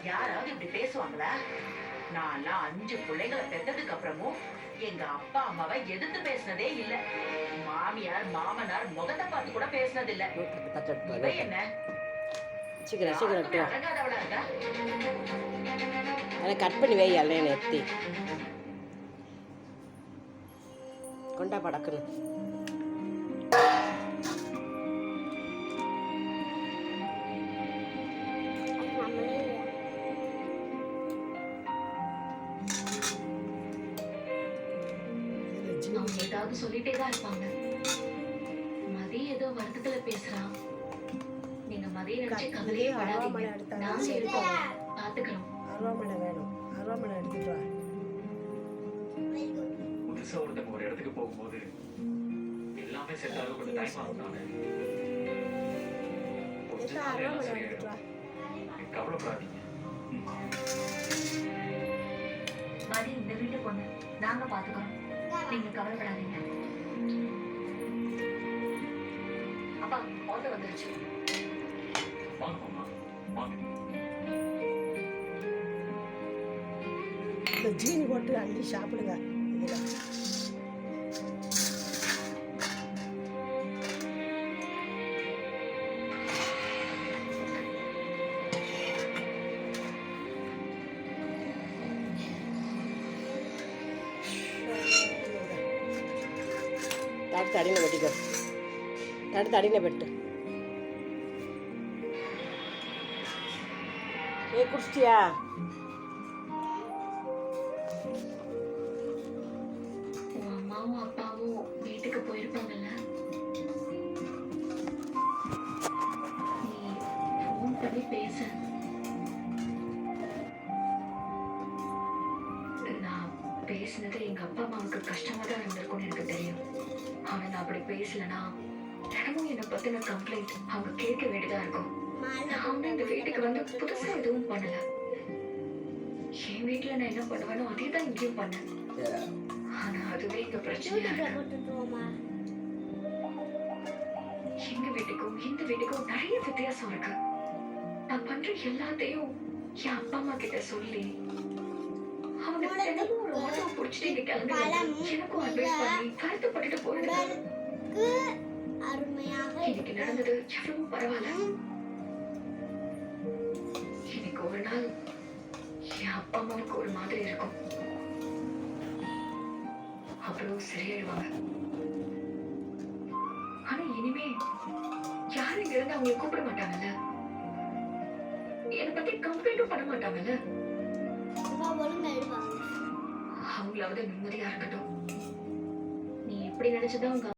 யாராவது இப்படி பேசுவாங்களா? நான்லாம் 5 பிள்ளைங்களை பெத்ததுக்கு அப்புறமும் எங்க அப்பா அம்மாவை எதிர்த்து பேசினதே இல்ல. மாமியார் மாமனார் முகத்தை பார்த்து கூட பேசினது இல்ல. இவ என்ன அடங்காதவளா இருக்கா? அதை கட் பண்ணி வை. அல்ல எத்தி கொண்டா படக்கணும். அவங்க ஏதாவது சொல்லிட்டே தான் இருப்பாங்க. மதி ஏதோ வருத்தத்துல பேசுறான். நீங்க மதிய நினைச்சு கவலையே படாதீங்க. நாங்க இருக்கோம், பாத்துக்கிறோம். அருவாமனை வேணும். அருவாமனை எடுத்துட்டு வா. புதுசா ஒருத்தங்க ஒரு இடத்துக்கு போகும்போது எல்லாமே செட் ஆக கொஞ்சம் டைம் ஆகும். கவலைப்படாதீங்க. மதி இந்த வீட்டு பொண்ணு, நாங்க பாத்துக்கிறோம். நீங்க கவலைப்படாதீங்க. அப்பா ஆட்டோ வந்துருச்சு. இந்த ஜீனி போட்டு அள்ளி சாப்பிடுங்க. தடுத்து அடியில் வெட்டிக்கோ. தடுத்து அடியில் வெட்டு. குடிச்சிட்டியா? உன் அம்மாவும் அப்பாவும் வீட்டுக்கு போயிருப்பாங்கல்ல, நீ ஃபோன் பண்ணி பேச. நான் பேசினது எங்க அப்பா அம்மாவுக்கு கஷ்டமா தான் இருந்திருக்கும்னு எனக்கு தெரியும். ஆனா நான் அப்படி பேசலனா தினமும் என்னை பத்தின கம்ப்ளைண்ட் அவங்க கேட்க வேண்டியதா இருக்கும். நான் இந்த வீட்டுக்கு வந்து புதுசா எதுவும் பண்ணல. என் வீட்டுல நான் என்ன பண்ணுவேனோ அதே தான் இங்கேயும் பண்ணேன். ஆனா அதுவே இங்க பிரச்சனையா இருக்கு. எங்க வீட்டுக்கும் இந்த வீட்டுக்கும் நிறைய வித்தியாசம் இருக்கு. நான் பண்ற எல்லாத்தையும் என் அப்பா அம்மா கிட்ட சொல்லி அவங்க தினமும் ஒரு ஆட்டோ புடிச்சிட்டு இங்க கிளம்பி எனக்கும் அட்வைஸ் பண்ணி வருத்தப்பட்டுட்டு போயிடுது. இன்னைக்கு நடந்தது எவ்வளவு பரவாயில்ல. இன்னைக்கு ஒரு நாள் என் அப்பா அம்மாவுக்கு ஒரு மாதிரி இருக்கும், அப்புறம் சரியாயிடுவாங்க. ஆனா இனிமே யாரும் இங்க இருந்து அவங்களை கூப்பிட மாட்டாங்கல்ல, என்னை பத்தி கம்ப்ளைண்டும் பண்ண மாட்டாங்கல்ல. அவங்களாவது நிம்மதியா இருக்கட்டும். நீ எப்படி நினைச்சதா உங்க